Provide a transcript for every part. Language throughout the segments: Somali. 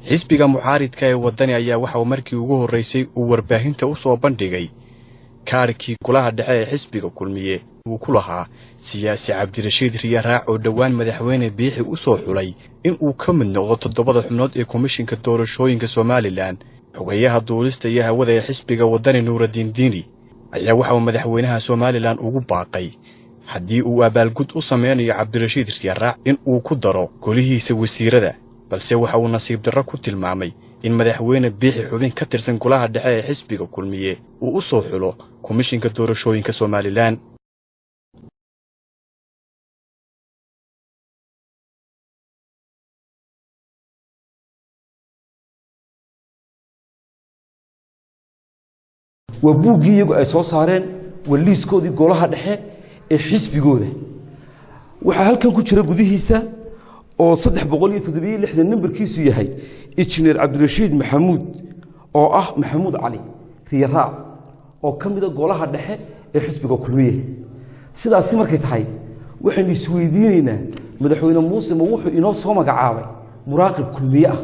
xisbiga mucaaridka ee wadani ayaa waxa uu markii ugu horeysay uu warbaahinta u soo bandhigay kaarkii golaha dhexe ee xisbiga kulmiye uu ku lahaa siyaasi Cabdirashiid Riyaraac oo dhawaan madaxweyne Biixi u soo xulay in uu ka mid noqdo 7 xubnood ee komishinka doorashooyinka Soomaaliland. xogayaha duulista iyo hawada ee xisbiga wadani Nuuraddiin Diini ayaa waxa uu madaxweynaha Soomaaliland ugu baaqay haddii uu abaalgud u sameynayo Cabdirashiid Riyaraac in uu ku daro golihiisa wasiirada, balse waxa uu nasiib darro ku tilmaamay in madaxweyne Biixi xubin ka tirsan golaha dhexe ee xisbiga kulmiye uu u soo xulo komishinka doorashooyinka Soomaaliland. وبوجي يجوا أساس هارين والليس كودي جولها دحى الحسب جوده وحال كان كتير جودي هسه أو صدق بقولي تدبي اللي إحنا نمبر كيسو يهاي إتشنير عبد الرشيد محمود أو محمود علي رياض أو كم ده جولها دحى الحسب جو كلية سيدا سمر كتحي وإحنا السويديننا مدحونا موسى موحو إناس هم جعاوي مراقب كلية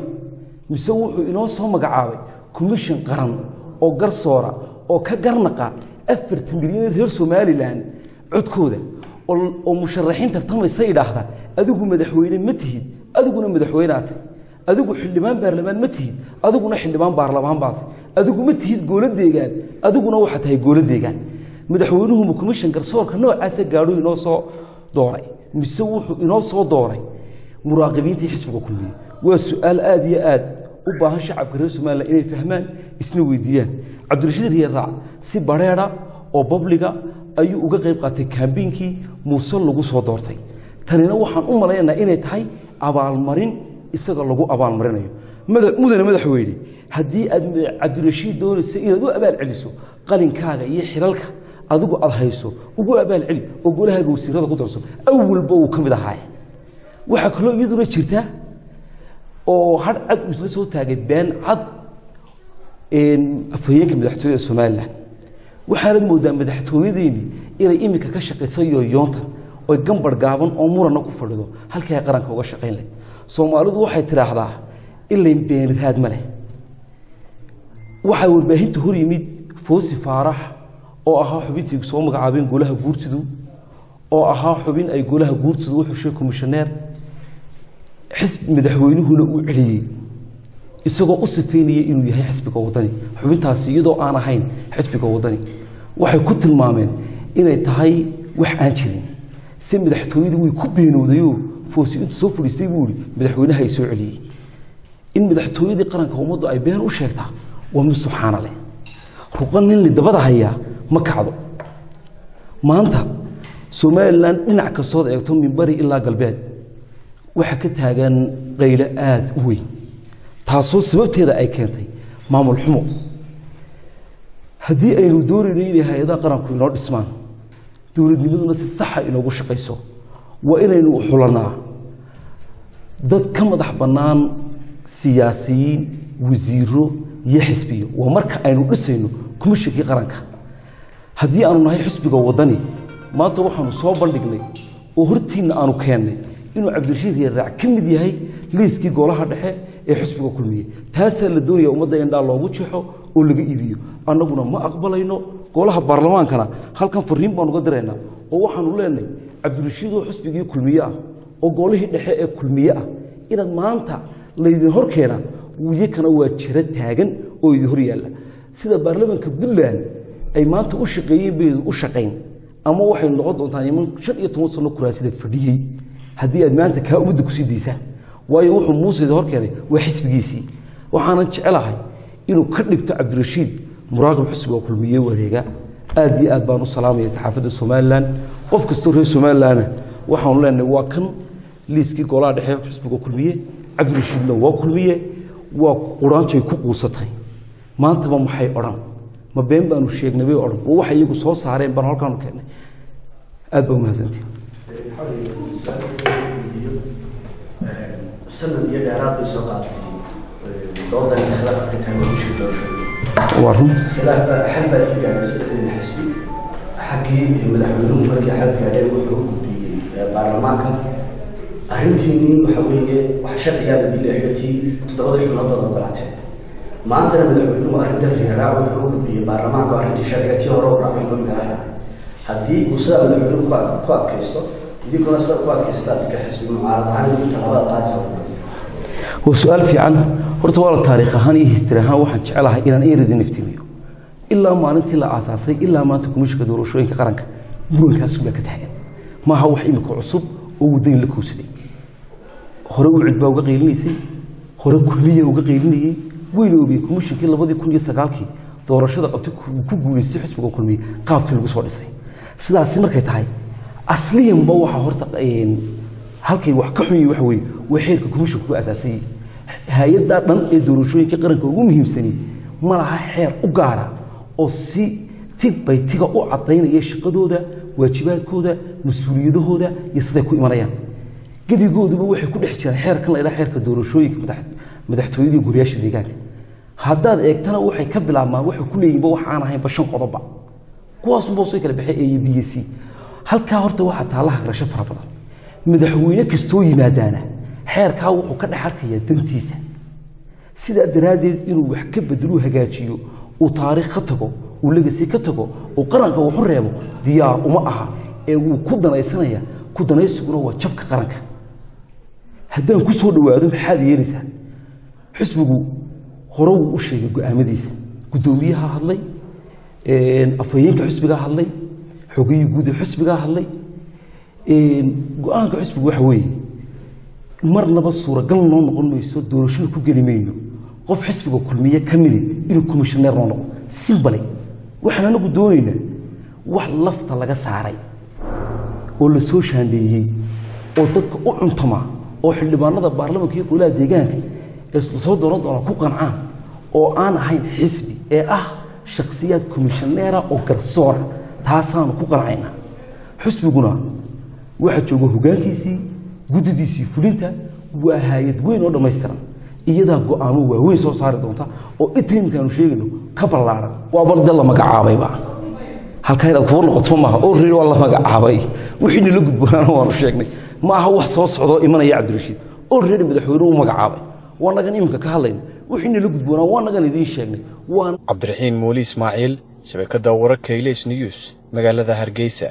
مسوحو إناس هم جعاوي كوميشن قرن أو قرصورة oo ka garnaqa 4 milyan reer Soomaaliland codkooda oo musharaxiinta tartamaysa idhaahda adigu madaxweyne ma tihid adiguna madaxweynaad adigu xildhibaan baarlamaan ma tihid adiguna xildhibaan baarlamaan baad adigu ma tihid goolo deegaan adiguna waxa tahay goolo deegaan madaxweynuhu komishan garsoorka noocaas gaadho inoo soo dooray mise wuxuu inoo soo dooray muraaqibiinta xisbiga kulmiye waa su'aal aad iyo aad u baahan shacabka reer Soomaaliland inay fahmaan isna weydiiyaan Cabdirashiid Riyaraac si bareera oo publiga ayuu uga qayb qaatay campaignkii Muuse lagu soo doortay tanina waxaan u maleynayaa inay tahay abaalmarin isaga lagu abaalmarinayo madaxweyne haddii aad Cabdirashiid doonayso inaad u abaal celiso qalinkaaga iyo xilalka adigu aad hayso ugu abaal celi oo golaha wasiirada ku darso awalba uu kamid ahaa waxa kale iyaduna jirta oo had cad isla soo taagay been cad afhayeenka madaxtooyada Soomaaliland waxaana moodaa madaxtooyadeeni inay imika ka shaqeyso yoonta oo gambar gaaban oo murana ku fadhido halka ay qaranka uga shaqeyn leh Soomaalidu waxay tiraahdaa ilayn been raad ma leh waxa warbaahinta hor yimid Foosi Faarax oo ahaa xubintii soo magacaabeen golaha guurtidu oo ahaa xubin ay golaha guurtidu wuxuu sheegay komishaneer xisb madaxweynuhuna uu celiyay isagoo u sifeynayay inuu yahay xisbiga wadani xubintaasi iyadoo aan ahayn xisbiga wadani waxay ku tilmaameen inay tahay wax aan jirin si madaxtooyadu way ku beenoodayo Foosi inta soo fadhiistay buu madaxweynaha ay soo celiyay in madaxtooyadii qaranka ummaddu ay been u sheegtaa waa mid subxaanaleh ruqan nin lidabada haya ma kacdo maanta Soomaaliland dhinac ka soo eegto minbari ilaa galbeed waxa ka taagan qaylo aad u weyn taasoo sababteeda ay keentay maamul xumo haddii aynu doonayno in hay'adaha qaranku inoo dhismaan dawladnimaduna si sax ah inoogu shaqeyso waa inaynu u xulanaa dad ka madax bannaan siyaasiyiin wasiiro iyo xisbiyo waa marka aynu dhisayno komishinkii qaranka haddii aanu nahay xisbiga wadani maanta waxaanu soo bandhignay oo hortiina aanu keennay inuu Cabdirashiid Riyaraac ka mid yahay liiskii golaha dhexe ee xisbiga kulmiye taasoo la doonaya ummadda in dal loogu jeexo oo laga iibiyo annaguna ma aqbalayno golaha baarlamaankana halkan fariin baan uga direynaa oo waxaanu leenahay Cabdirashiid oo xisbigii kulmiye ah oo golihii dhexe ee kulmiye ah inaad maanta leedin hor keena wiyakana waa jira taagan oo idin hor yaala sida baarlamaanka Puntland ay maanta u shaqeeyeen bay u shaqeyn ama waxay noqon doontaa in 15 sano kuraasida fadhiyay haddii aad maanta ka umada ku sii deysaan waayo wuxuu Muuse hor keenay waa xisbigiisii waxaan jecelahay inuu ka dhigto Cabdirashiid muraaqib xisbiga kulmiye wareega aad iyo aad baan u salaamay saxaafadda Soomaaliland qof kasta reer Soomaaliland waxaan leenahay waa kan liiskii golaha dhexe xisbiga kulmiye Cabdirashiidna waa kulmiye waa quraanjay ku quusatay maanta ma maxay oran ma been baanu sheegnay oran waxa iyagu soo saareen baan halkaan u keenay aad baa mahadsantiin سنة يدارات بسقاط دودا خلاف كتاب وش الدرس وارهم خلاف حبة في جانب الحسبي حكي مدحونهم مركي حد قاعدين يقولوا برلمانك arrintiinii waxa weeye wax sharcigaada bilaagatii 7 xubnood oo galateen maantana madaxweynuhu arrintan riyaraa wuxuu gudbiyay baarlamaanka arrintii sharcigatii hore u raacay magaalada haddii uu sida madaxweynuhu ku adkaysto idinkuna sida ku adkaystaan ka xisbi mucaarad ahaan inta labada qaadsan وسؤال في عنه horta wala taariikh ahaan iyo history ahaan waxaan jecelahay inaan eeridin iftimiyo ilaa maalintii la aasaasay ilaa maanta komishiga doorashooyinka qaranka murankaas baa ka taagan ma aha wax imika cusub oo wadooyin la koobsaday hore u cid baa uga qeylinaysay hore kulmiye uga qeylinayay weyloobi komishinkii 2009kii doorashada qabtay ku guuleystay xisbiga kulmiye qaabkii lagu soo dhisay sidaas markay tahay asliyan ba waxa horta halkay wax ka xun wax weey waxeerka komishiga ku asaasay hay'adda dhan ee doorashooyinka qaranka ugu muhiimsanay ma laha xeer u gaara oo si tigbay tiga u cadeynaya shaqadooda waajibaadkooda mas'uuliyadahooda iyo sida ku imanayaan gabigooduba waxay ku dhex jiraan xeerkan la ilaa xeerka doorashooyinka madaxtooyada guriyaasha deegaanka haddaad eegtana waxay ka bilaabmaan waxa ku leeyinba wax aan ahayn bashan qodoba kuwaas boo soo kala baxay ABC halka horta waxa taalaha garasho fara badan madaxweyne kastoo yimaadaana xeerka wuxuu ka dhex arkayaa dantiisa sida daraadeed inuu wax ka bedelo hagaajiyo oo taariikh ka tago oo legacy ka tago oo qaranka wuxuu reebo diyaar uma aha ee uu ku danaysanaya ku danaysiguna waa jabka qaranka haddaan ku soo dhawaado maxaad yeelaysaa xisbigu hore uu u sheegay go'aamadiisa gudoomiyaha hadlay afayeenka xisbiga hadlay xogeeye guud ee xisbiga hadlay go'aanka xisbigu waxa weeye marnaba suuragal noo noqon mayso doorashada ku gelimayno qof xisbiga kulmiye kamid inuu commissioner noo noqdo simple waxaan anagu doonaynaa wax lafta laga saaray oo la soo shaandheeyay oo dadka u cuntama oo xildhibaanada baarlamaanka iyo golaha deegaanka ee soo dooran doona ku qancaan oo aan ahayn xisbi ee ah shakhsiyaad commissioner oo garsoor taasaan ku qancayna xisbiguna waxa jooga hogaankiisii gudidiisii fulinta waa hay'ad weyn oo dhameystiran iyada go'aamo waaweyn soo saari doonta oo interimkaanu sheegayno ka ballaaran waa balda la magacaabayba halka inaad ku noqoto maaha oo reer waa la magacaabay wixii la gudboonana waanu sheegnay ma aha wax soo socdo imanaya Cabdirashiid oo reer madaxweynuhu magacaabay waa nagan imka ka hadlayna wixii la gudboonaa waa nagan idin sheegnay waan Cabdiraxiin Mooli Ismaaciil shabakada wararka Ilays News magaalada Hargeysa